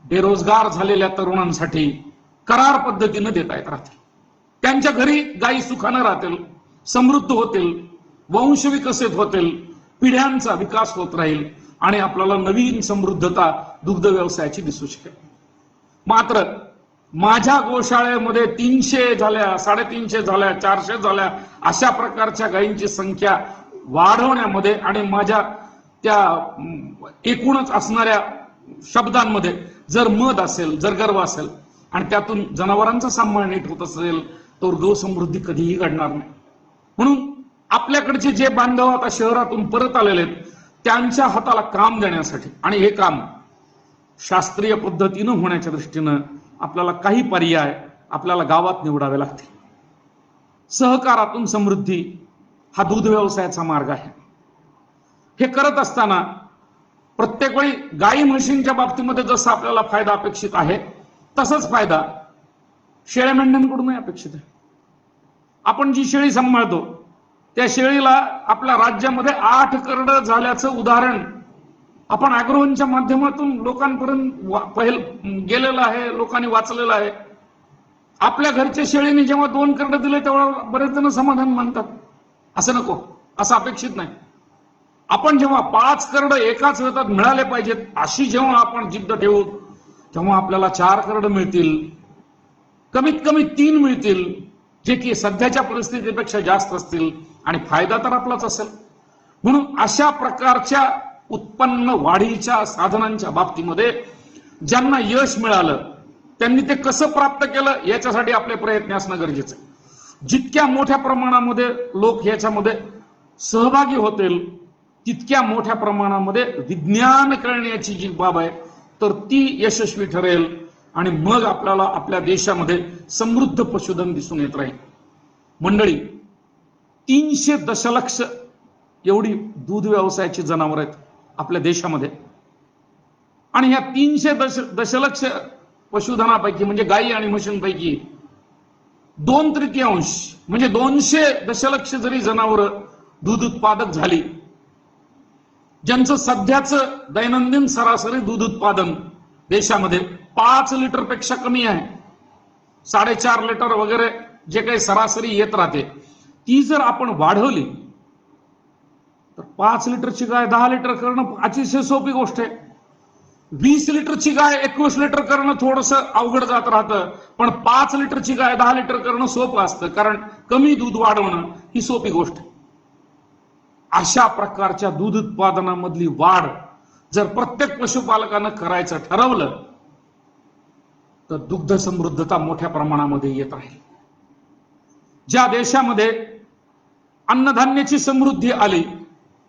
बेरोजगार झालेल्या तरुणांसाठी करार पद्धतीनं देता येत राहतील. त्यांच्या घरी गायी सुखानं राहतील, समृद्ध होतील, वंश विकसित होतील, पिढ्यांचा विकास होत राहील आणि आपल्याला नवीन समृद्धता दुग्ध व्यवसायाची दिसू शकेल. मात्र माझ्या गोशाळेमध्ये 300 झाल्या, 350 झाल्या, 400 झाल्या अशा प्रकारच्या गायींची संख्या वाढवण्यामध्ये आणि माझ्या त्या एकूणच असणाऱ्या शब्दांमध्ये जर मत असेल, जर गर्व असेल आणि त्यातून जनावरांचा सांभाळ नीट होत असेल तर गौसमृद्धी कधीही घडणार नाही. म्हणून आपल्याकडचे जे बांधव आता शहरातून परत आलेले आहेत त्यांच्या हाताला काम देण्यासाठी आणि हे काम शास्त्रीय पद्धतीनं होण्याच्या दृष्टीनं आपल्याला काही पर्याय आपल्याला गावात निवडावे लागतील. सहकारातून समृद्धी हा दूध व्यवसायाचा मार्ग आहे. हे करत असताना प्रत्येक वेळी गाई म्हशींच्या बाबतीमध्ये जसा आपल्याला फायदा अपेक्षित आहे तसाच फायदा शेळ्या मेंढ्यांकडूनही अपेक्षित आहे. आपण जी शेळी सांभाळतो त्या शेळीला आपल्या राज्यामध्ये 8 करड झाल्याचं उदाहरण आपण अॅग्रोवनच्या माध्यमातून लोकांपर्यंत गेलेलं आहे, लोकांनी वाचलेलं आहे. आपल्या घरच्या शेळीने जेव्हा 2 करड दिले तेव्हा बरेच जण समाधान मानतात. असं नको, असं अपेक्षित नाही. आपण जेव्हा 5 करड एकाच वेळात मिळाले पाहिजेत अशी जेव्हा आपण जिद्द ठेवू तेव्हा आपल्याला 4 करड मिळतील, कमीत कमी 3 मिळतील, जे की सध्याच्या परिस्थितीपेक्षा जास्त असतील आणि फायदा तर आपलाच असेल. म्हणून अशा प्रकारच्या उत्पन्न वाढीच्या साधनांच्या बाबतीमध्ये ज्यांना यश मिळालं त्यांनी ते कसं प्राप्त केलं याच्यासाठी आपले प्रयत्न असणं गरजेचं आहे. जितक्या मोठ्या प्रमाणामध्ये लोक याच्यामध्ये सहभागी होतील तितक्या मोठ्या प्रमाणामध्ये विज्ञान कळण्याची जी बाब आहे तर ती यशस्वी ठरेल आणि मग आपल्याला आपल्या देशामध्ये समृद्ध पशुधन दिसून येत राहील. मंडळी, 300 दशलक्ष एवढी दूध व्यवसायाची जनावर आहेत आपल्या देशामध्ये आणि ह्या 300 दशलक्ष पशुधनापैकी म्हणजे गायी आणि म्हशींपैकी 2/3 म्हणजे 200 दशलक्ष जरी जनावर दूध उत्पादक झाली, ज्यांचं सध्याचं दैनंदिन सरासरी दूध उत्पादन देशामध्ये 5 लिटर पेक्षा कमी आहे, 4.5 लिटर वगैरे जे काही सरासरी येत राहते, ती जर आपण वाढवली तर 5 लिटरची गाय 10 लिटर करणं अतिशय सोपी गोष्ट आहे. 20 लिटरची गाय 21 लिटर करणं थोडंसं अवघड जात राहतं, पण 5 लिटरची गाय 10 लिटर करणं सोपं असतं, कारण कमी दूध वाढवणं ही सोपी गोष्ट आहे. अशा प्रकारच्या दूध उत्पादनामधली वाढ जर प्रत्येक पशुपालकानं करायचं ठरवलं तर दुग्ध समृद्धता मोठ्या प्रमाणामध्ये येत राहील. ज्या देशामध्ये अन्नधान्याची समृद्धी आली,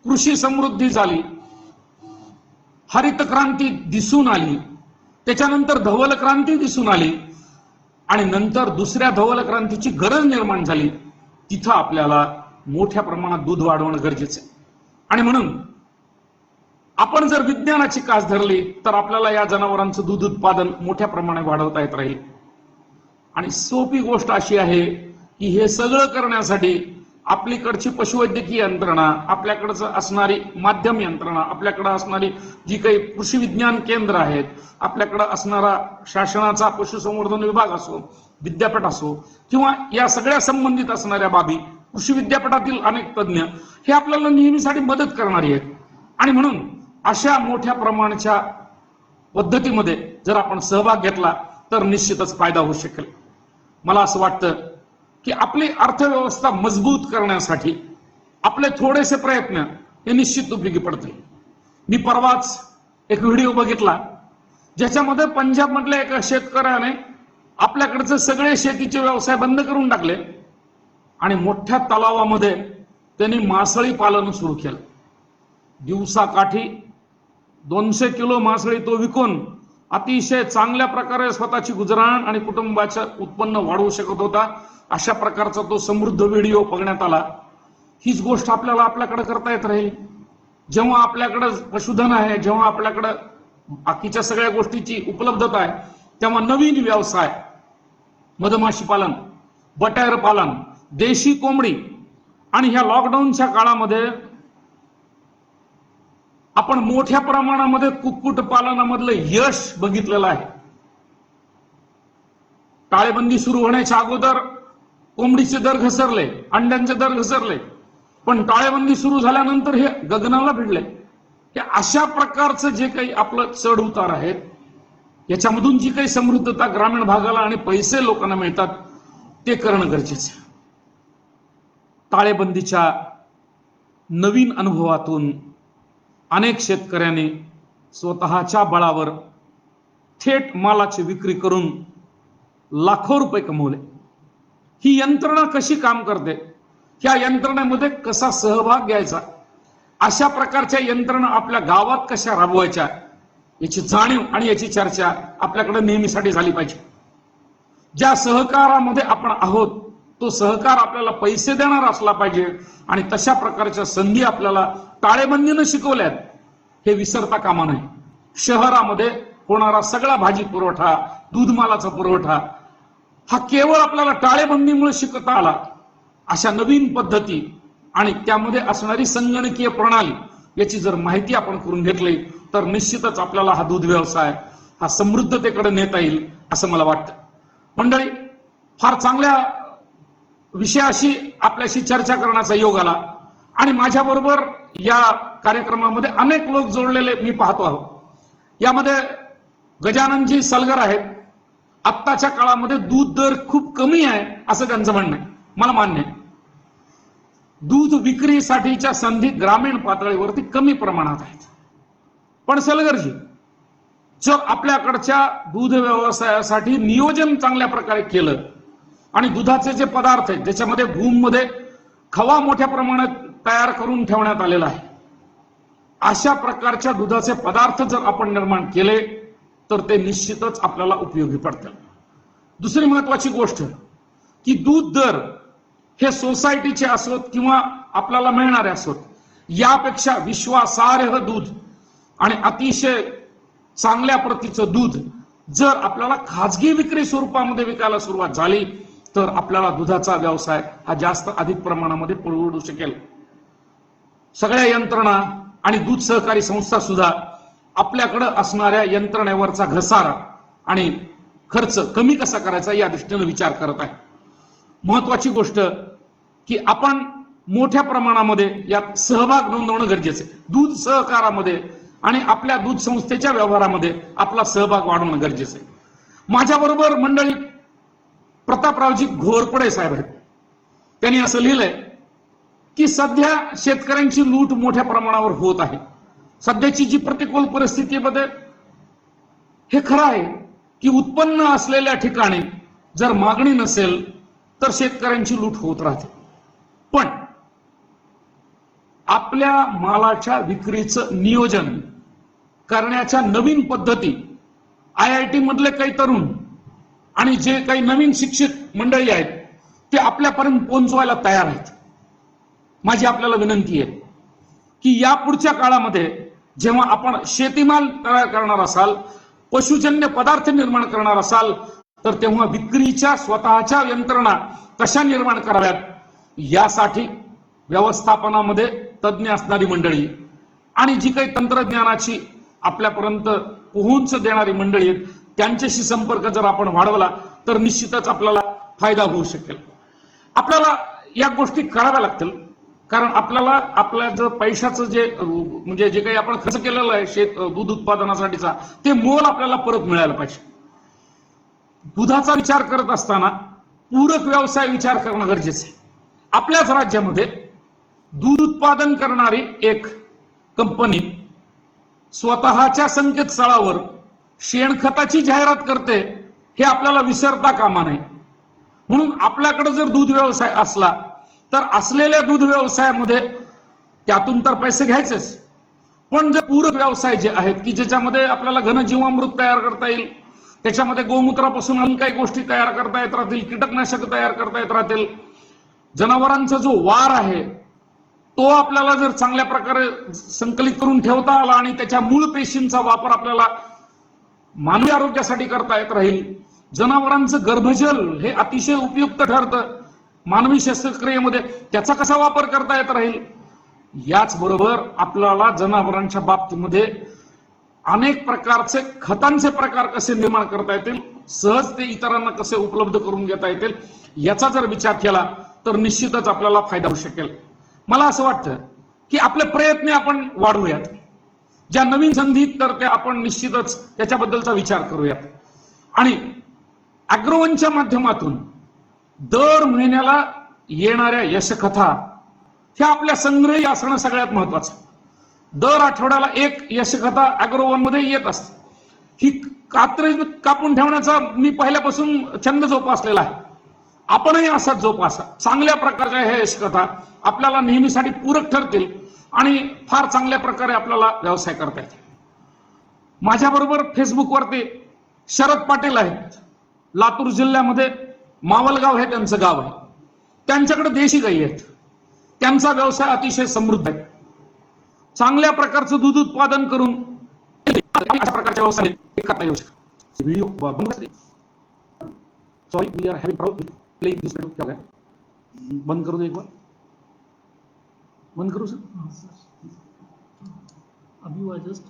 कृषी समृद्धी झाली, हरित क्रांती दिसून आली, त्याच्यानंतर धवल क्रांती दिसून आली आणि नंतर दुसऱ्या धवल क्रांतीची गरज निर्माण झाली, तिथं आपल्याला मोठ्या प्रमाणात दूध वाढवणं गरजेचं आहे. आणि म्हणून आपण जर विज्ञानाची कास धरली तर आपल्याला या जनावरांचं दूध उत्पादन मोठ्या प्रमाणात वाढवता येत राहील. आणि सोपी गोष्ट अशी आहे की हे सगळं करण्यासाठी आपलीकडची पशुवैद्यकीय यंत्रणा, आपल्याकडचं असणारी माध्यम यंत्रणा, आपल्याकडे असणारी जी काही कृषी विज्ञान केंद्र आहेत, आपल्याकडे असणारा शासनाचा पशुसंवर्धन विभाग असो, विद्यापीठ असो किंवा या सगळ्या संबंधित असणाऱ्या बाबी कृषी विद्यापीठातील अनेक तज्ज्ञ हे आपल्याला नेहमीसाठी मदत करणारी आहेत. आणि म्हणून अशा मोठ्या प्रमाणाच्या पद्धतीमध्ये जर आपण सहभाग घेतला तर निश्चितच फायदा होऊ शकेल. मला असं वाटतं की आपली अर्थव्यवस्था मजबूत करण्यासाठी आपले थोडेसे प्रयत्न हे निश्चित उपयोगी पडतील. मी परवाच एक व्हिडिओ बघितला ज्याच्यामध्ये पंजाब मधल्या एका शेतकऱ्याने आपल्याकडचे सगळे शेतीचे व्यवसाय बंद करून टाकले आणि मोठ्या तलावामध्ये त्यांनी मासळी पालन सुरू केलं. दिवसाकाठी 200 किलो मासळी तो विकून अतिशय चांगल्या प्रकारे स्वतःची गुजराण आणि कुटुंबाचं उत्पन्न वाढवू शकत होता. अशा प्रकारचा तो समृद्ध व्हिडिओ बघण्यात आला. हीच गोष्ट आपल्याला आपल्याकडे करता येत राहील. जेव्हा आपल्याकडे पशुधन आहे, जेव्हा आपल्याकडे बाकीच्या सगळ्या गोष्टीची उपलब्धता आहे, तेव्हा नवीन व्यवसाय मधमाशी पालन, बटायर पालन, देशी कोंबडी आणि ह्या लॉकडाऊनच्या काळामध्ये आपण मोठ्या प्रमाणामध्ये कुक्कुट पालनामधलं यश बघितलेलं आहे. टाळेबंदी सुरू होण्याच्या अगोदर कोंबडीचे दर घसरले, अंड्यांचे दर घसरले, पण टाळेबंदी सुरू झाल्यानंतर हे गगनाला भिडले. की अशा प्रकारचं जे काही आपलं चढ उतार आहेत याच्यामधून जी काही समृद्धता ग्रामीण भागाला आणि पैसे लोकांना मिळतात ते करणं गरजेचं आहे. टाळेबंदीच्या नवीन अनुभवातून अनेक शेतकऱ्यांनी स्वतःच्या बळावर थेट मालाची विक्री करून लाखो रुपये कमवले. ही यंत्रणा कशी काम करते, ह्या यंत्रणेमध्ये कसा सहभाग घ्यायचा, अशा प्रकारच्या यंत्रणा आपल्या गावात कशा राबवायच्या याची जाणीव आणि याची चर्चा आपल्याकडे नेहमीसाठी झाली पाहिजे. ज्या सहकारामध्ये आपण आहोत तो सहकार आपल्याला पैसे देणार असला पाहिजे आणि तशा प्रकारच्या संधी आपल्याला टाळेबंदीनं शिकवल्यात हे विसरता कामा नये. शहरामध्ये होणारा सगळा भाजी पुरवठा, दूधमालाचा पुरवठा हा केवळ आपल्याला टाळेबंदीमुळे शिकता आला. अशा नवीन पद्धती आणि त्यामध्ये असणारी संगणकीय प्रणाली याची जर माहिती आपण करून घेतली तर निश्चितच आपल्याला हा दूध व्यवसाय हा समृद्धतेकडे नेता येईल असं मला वाटतं. मंडळी, फार चांगल्या विषयाशी आपल्याशी चर्चा करण्याचा योग आला आणि माझ्याबरोबर या कार्यक्रमामध्ये अनेक लोक जोडलेले मी पाहतो आहोत. यामध्ये गजाननजी सलगर आहेत. आत्ताच्या काळामध्ये दूध दर खूप कमी आहे असं त्यांचं म्हणणं आहे. मला मान्य आहे. दूध विक्रीसाठीच्या संधी ग्रामीण पातळीवरती कमी प्रमाणात आहेत. पण सलगरजी, जर आपल्याकडच्या दूध व्यवसायासाठी नियोजन चांगल्या प्रकारे केलं आणि दुधाचे जे पदार्थ आहेत त्याच्यामध्ये भूममध्ये खवा मोठ्या प्रमाणात तयार करून ठेवण्यात आलेला आहे, अशा प्रकारच्या दुधाचे पदार्थ जर आपण निर्माण केले तर ते निश्चितच आपल्याला उपयोगी पडतील. दुसरी महत्वाची गोष्ट की दूध दर हे सोसायटीचे असोत किंवा आपल्याला मिळणारे असोत, यापेक्षा विश्वासार्ह दूध आणि अतिशय चांगल्या प्रतीचं दूध जर आपल्याला खाजगी विक्री स्वरूपामध्ये विकायला सुरुवात झाली तर आपल्याला दुधाचा व्यवसाय हा जास्त अधिक प्रमाणामध्ये परवडू शकेल. सगळ्या यंत्रणा आणि दूध सहकारी संस्था सुद्धा आपल्याकडे असणाऱ्या यंत्रणेवरचा घसारा आणि खर्च कमी कसा करायचा या दृष्टीने विचार करत आहे. महत्वाची गोष्ट की आपण मोठ्या प्रमाणामध्ये यात सहभाग नोंदवणं गरजेचं आहे. दूध सहकारामध्ये आणि आपल्या दूध संस्थेच्या व्यवहारामध्ये आपला सहभाग वाढवणं गरजेचं आहे. माझ्याबरोबर मंडळी प्रतापरावजी घोरपडे साहेब आहेत. त्यांनी असं लिहिलंय की सध्या शेतकऱ्यांची लूट मोठ्या प्रमाणावर होत आहे. सध्याची जी प्रतिकूल परिस्थितीमध्ये हे खरं आहे की उत्पन्न असलेल्या ठिकाणी जर मागणी नसेल तर शेतकऱ्यांची लूट होत राहते. पण आपल्या मालाच्या विक्रीचं नियोजन करण्याच्या नवीन पद्धती IIT मधले काही तरुण आणि जे काही नवीन शिक्षित मंडळी आहेत ते आपल्यापर्यंत पोहोचवायला तयार आहेत. माझी आपल्याला विनंती आहे की यापुढच्या काळामध्ये जेव्हा आपण शेतीमाल तयार करणार असाल, पशुजन्य पदार्थ निर्माण करणार असाल तर तेव्हा विक्रीच्या स्वतःच्या यंत्रणा कशा निर्माण कराव्यात यासाठी व्यवस्थापनामध्ये तज्ज्ञ असणारी मंडळी आणि जी काही तंत्रज्ञानाची आपल्यापर्यंत पोहोच देणारी मंडळी आहेत त्यांच्याशी संपर्क जर आपण वाढवला तर निश्चितच आपल्याला फायदा होऊ शकेल. आपल्याला या गोष्टी कराव्या लागतील, कारण आपल्याला आपल्या जर पैशाचं जे म्हणजे जे काही आपण खर्च केलेलं आहे दूध उत्पादनासाठीचा, ते मोल आपल्याला परत मिळायला पाहिजे. दुधाचा विचार करत असताना पूरक व्यवसाय विचार करणं गरजेचं आहे. आपल्याच राज्यामध्ये दूध उत्पादन करणारी एक कंपनी स्वतःच्या संकेतस्थळावर शेणखताची जाहिरात करते, हे आपल्याला विसरता कामा नये. म्हणून आपल्याकडे जर दूध व्यवसाय असला तर असलेल्या दूध व्यवसायामध्ये त्यातून तर पैसे घ्यायचेच, पण जे पूरक व्यवसाय जे आहेत की ज्याच्यामध्ये आपल्याला घनजीवामृत तयार करता येईल, त्याच्यामध्ये गोमूत्रापासून अनेक काही गोष्टी तयार करता येत राहतील, कीटकनाशक तयार करता येत राहतील, जनावरांचा जो वार आहे तो आपल्याला जर चांगल्या प्रकारे संकलित करून ठेवता आला आणि त्याच्या मूळ पेशींचा वापर आपल्याला मानवी आरोग्यासाठी करता येत राहील, जनावरांचं गर्भजल हे अतिशय उपयुक्त ठरतं मानवी शस्त्रक्रियेमध्ये, त्याचा कसा वापर करता येत राहील, याचबरोबर आपल्याला जनावरांच्या बाबतीमध्ये अनेक प्रकारचे खतांचे प्रकार कसे निर्माण करता येतील, सहज ते इतरांना कसे उपलब्ध करून घेता येतील, याचा जर विचार केला तर निश्चितच आपल्याला फायदा होऊ शकेल. मला असं वाटतं की आपले प्रयत्न आपण वाढवूयात, ज्या नवीन संधी तर त्या आपण निश्चितच त्याच्याबद्दलचा विचार करूयात. आणि अॅग्रोवनच्या माध्यमातून दर महिन्याला येणाऱ्या यशकथा ह्या आपल्या संग्रही असणं सगळ्यात महत्वाचं. दर आठवड्याला एक यशकथा अॅग्रोवन मध्ये येत असते. ही कात्री कापून ठेवण्याचा मी पहिल्यापासून छंद जोपासलेला आहे. आपणही असाच जोपासा. चांगल्या प्रकारच्या ह्या यशकथा आपल्याला नेहमीसाठी पूरक ठरतील आणि फार चांगल्या प्रकारे आपल्याला व्यवसाय करता येईल. माझ्याबरोबर फेसबुकवरती शरद पाटील आहेत, लातूर जिल्ह्यामध्ये मावलगाव हे त्यांचं गाव आहे. त्यांच्याकडे देशी गायी आहेत, त्यांचा व्यवसाय अतिशय समृद्ध आहे. चांगल्या प्रकारचं दूध उत्पादन करून अशा प्रकारच्या व्यवसाय करता येऊ शकतो. Video sorry we are having problem playing this video. क्या हो गया? बंद करो दो एक बार. बंद करो सर. अभी वो जस्ट